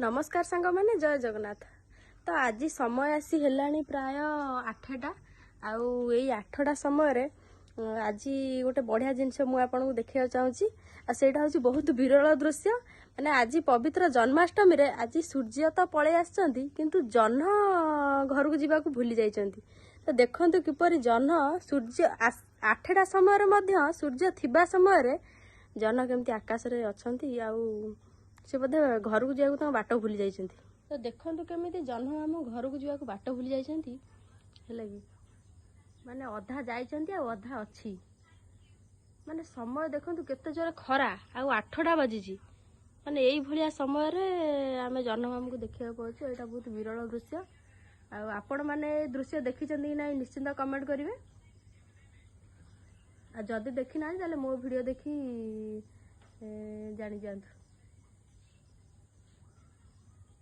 नमस्कार सांग मैंने जय जगन्नाथ। तो आज समय आसी हेलानी प्राय 8टा आउ 8टा समय आज गोटे बढ़िया जिनस मुझे देखा चाहूँगी आईटा हूँ बहुत विरल दृश्य माने आज पवित्र जन्माष्टमी रे आज सूर्य तो पलि आसचंती किंतु जह्न घर को जीवा भूली जाइछंती। तो देखंतु किपरि जह्न सूर्य 8टा समय मध्य सूर्य थिबा समय जह्न केमती आकाश रे अछंती आउ से बोधे घर को जावाक बाट भूली जाइछंती। तो देखंतु केमिति जह्न आम घर को जावाक बाट भूली जाइछंती हेला कि माने अधा जाइछंती आ अधा अछि माने समय देखंतु केते जोरे खरा आ 8टा बजिछि माने एई भलिया समय रे आमे जह्न मामू को देखिया पाउछु। एटा बहुत विरल दृश्य आ आपण माने दृश्य देखिछंती कि नाही निश्चित कमेंट करिवे आ जदी देखि नाही ताले मो वीडियो देखि जानि जानतु।